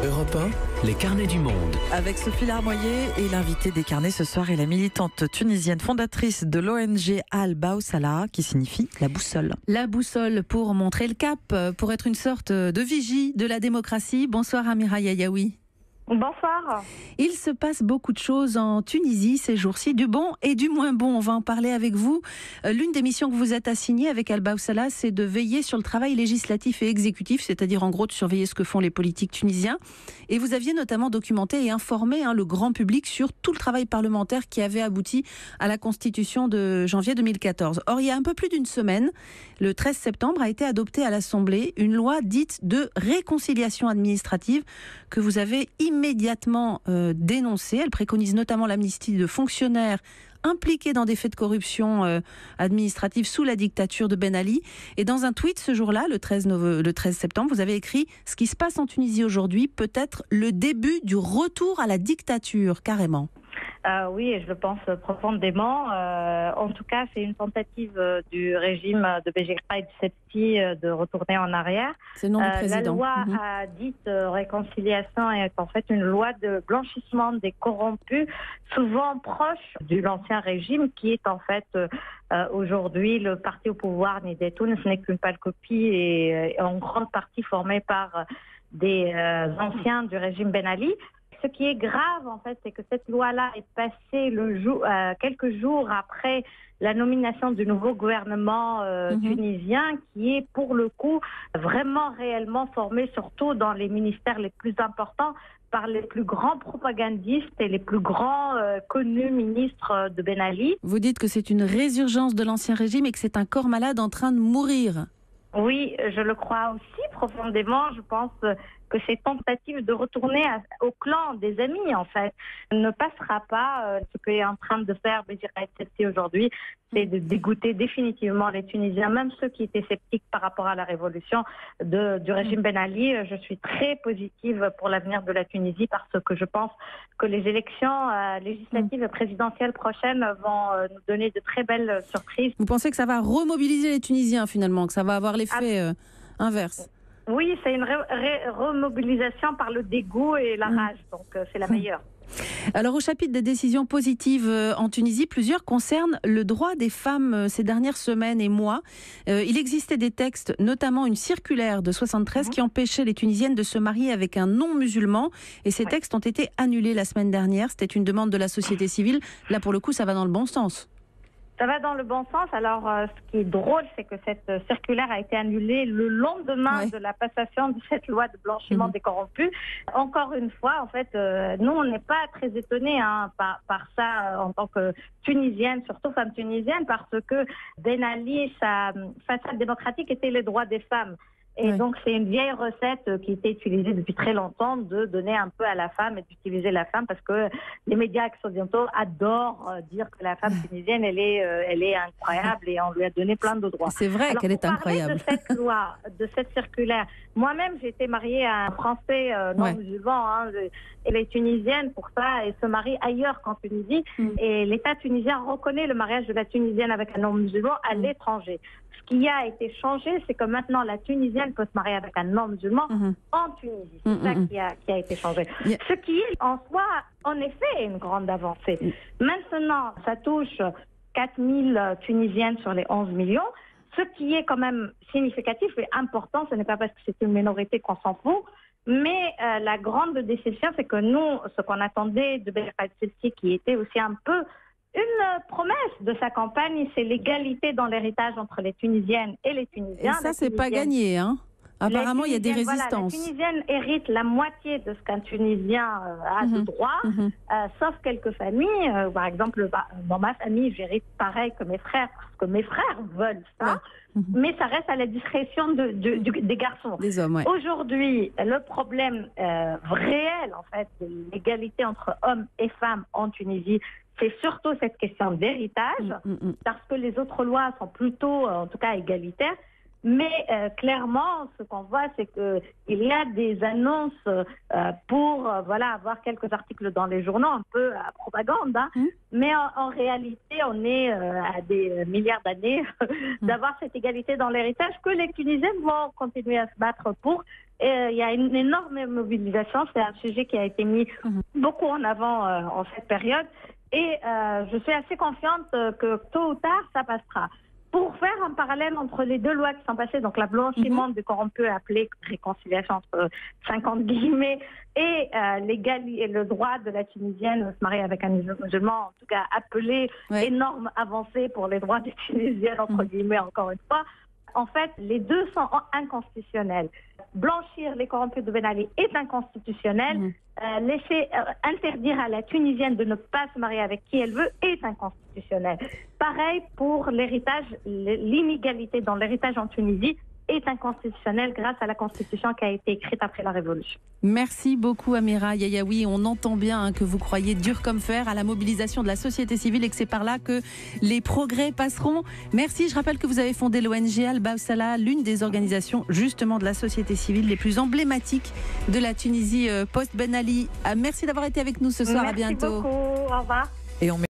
Europe 1, les carnets du monde. Avec Sophie Larmoyer et l'invitée des carnets ce soir est la militante tunisienne fondatrice de l'ONG Al Bawsala, qui signifie la boussole. La boussole pour montrer le cap, pour être une sorte de vigie de la démocratie. Bonsoir Amira Yayaoui. Bonsoir. Il se passe beaucoup de choses en Tunisie ces jours-ci, du bon et du moins bon. On va en parler avec vous. L'une des missions que vous êtes assignée avec Al Bawsala, c'est de veiller sur le travail législatif et exécutif, c'est-à-dire en gros de surveiller ce que font les politiques tunisiens. Et vous aviez notamment documenté et informé le grand public sur tout le travail parlementaire qui avait abouti à la Constitution de janvier 2014. Or, il y a un peu plus d'une semaine, le 13 septembre, a été adoptée à l'Assemblée une loi dite de réconciliation administrative que vous avez immédiatement dénoncée. Elle préconise notamment l'amnistie de fonctionnaires impliqués dans des faits de corruption administrative sous la dictature de Ben Ali. Et dans un tweet ce jour-là, le 13 septembre, vous avez écrit « Ce qui se passe en Tunisie aujourd'hui peut être le début du retour à la dictature, carrément ». Oui, je le pense profondément. En tout cas, c'est une tentative du régime de Béji Caïd Essebsi de retourner en arrière. C'est le nom du président. La loi dite réconciliation est en fait une loi de blanchissement des corrompus, souvent proche de l'ancien régime, qui est en fait aujourd'hui le parti au pouvoir Nidetoun. Ce n'est qu'une pâle copie et en grande partie formée par des anciens du régime Ben Ali. Ce qui est grave, en fait, c'est que cette loi-là est passée quelques jours après la nomination du nouveau gouvernement tunisien, qui est, pour le coup, vraiment réellement formé, surtout dans les ministères les plus importants, par les plus grands propagandistes et les plus grands connus ministres de Ben Ali. Vous dites que c'est une résurgence de l'ancien régime et que c'est un corps malade en train de mourir. Oui, je le crois aussi profondément. Je pense que ces tentatives de retourner au clan des amis, en fait, ne passera pas. Ce qu'est en train de faire Béji Caïd Essebsi aujourd'hui, c'est de dégoûter définitivement les Tunisiens, même ceux qui étaient sceptiques par rapport à la révolution du régime Ben Ali. Je suis très positive pour l'avenir de la Tunisie parce que je pense que les élections législatives et présidentielles prochaines vont nous donner de très belles surprises. Vous pensez que ça va remobiliser les Tunisiens finalement, que ça va avoir l'effet inverse? Oui, c'est une remobilisation par le dégoût et la rage, donc c'est la meilleure. Alors au chapitre des décisions positives en Tunisie, plusieurs concernent le droit des femmes ces dernières semaines et mois. Il existait des textes, notamment une circulaire de 73 qui empêchait les Tunisiennes de se marier avec un non-musulman. Et ces textes ont été annulés la semaine dernière. C'était une demande de la société civile. Là, pour le coup, ça va dans le bon sens. Ça va dans le bon sens. Alors, ce qui est drôle, c'est que cette circulaire a été annulée le lendemain de la passation de cette loi de blanchiment des corrompus. Encore une fois, en fait, nous, on n'est pas très étonnés par ça en tant que Tunisienne, surtout femme tunisienne, parce que Ben Ali, sa façade démocratique était les droits des femmes. Et donc, c'est une vieille recette qui était utilisée depuis très longtemps de donner un peu à la femme et d'utiliser la femme parce que les médias occidentaux adorent dire que la femme tunisienne, elle est incroyable et on lui a donné plein de droits. C'est vrai qu'elle est incroyable. De cette loi, de cette circulaire, moi-même, j'ai été mariée à un Français non-musulman. Elle est tunisienne pour ça et se marie ailleurs qu'en Tunisie. Et l'État tunisien reconnaît le mariage de la Tunisienne avec un non-musulman à l'étranger. Ce qui a été changé, c'est que maintenant la Tunisienne peut se marier avec un non-musulman en Tunisie. C'est ça qui a été changé. Ce qui est en soi, en effet, une grande avancée. Maintenant, ça touche 4000 Tunisiennes sur les 11 millions. Ce qui est quand même significatif et important, ce n'est pas parce que c'est une minorité qu'on s'en fout, mais la grande déception, c'est que nous, ce qu'on attendait de Béji Caïd Essebsi, qui était aussi un peu une promesse de sa campagne, c'est l'égalité dans l'héritage entre les Tunisiennes et les Tunisiens. Et ça, c'est pas gagné, hein? Apparemment, il y a des résistances. La Tunisienne hérite la moitié de ce qu'un Tunisien a de droit, sauf quelques familles. Par exemple, dans ma famille, j'hérite pareil que mes frères, parce que mes frères veulent ça. Mais ça reste à la discrétion des garçons. Des hommes, Aujourd'hui, le problème réel, en fait, de l'égalité entre hommes et femmes en Tunisie, c'est surtout cette question d'héritage, parce que les autres lois sont plutôt, en tout cas, égalitaires. Mais clairement, ce qu'on voit, c'est qu'il y a des annonces pour avoir quelques articles dans les journaux, un peu à propagande. Mais en réalité, on est à des milliards d'années d'avoir cette égalité dans l'héritage que les Tunisiens vont continuer à se battre pour. Et il y a une énorme mobilisation. C'est un sujet qui a été mis beaucoup en avant en cette période. Et je suis assez confiante que tôt ou tard, ça passera. Pour faire un parallèle entre les deux lois qui sont passées, donc la blanchiment du corrompu appelé réconciliation entre 50 guillemets et le droit de la Tunisienne de se marier avec un musulman, en tout cas appelé énorme avancée pour les droits des Tunisiennes, entre guillemets, encore une fois. En fait, les deux sont inconstitutionnels. Blanchir les corrompus de Ben Ali est inconstitutionnel. Laisser interdire à la Tunisienne de ne pas se marier avec qui elle veut est inconstitutionnel. Pareil pour l'héritage, l'inégalité dans l'héritage en Tunisie est inconstitutionnelle grâce à la Constitution qui a été écrite après la Révolution. Merci beaucoup Amira Yayaoui. On entend bien que vous croyez dur comme fer à la mobilisation de la société civile et que c'est par là que les progrès passeront. Merci. Je rappelle que vous avez fondé l'ONG Al-Baou Salah, l'une des organisations justement de la société civile les plus emblématiques de la Tunisie post-Ben Ali. Merci d'avoir été avec nous ce soir. Merci à bientôt. Beaucoup. Au revoir. Et on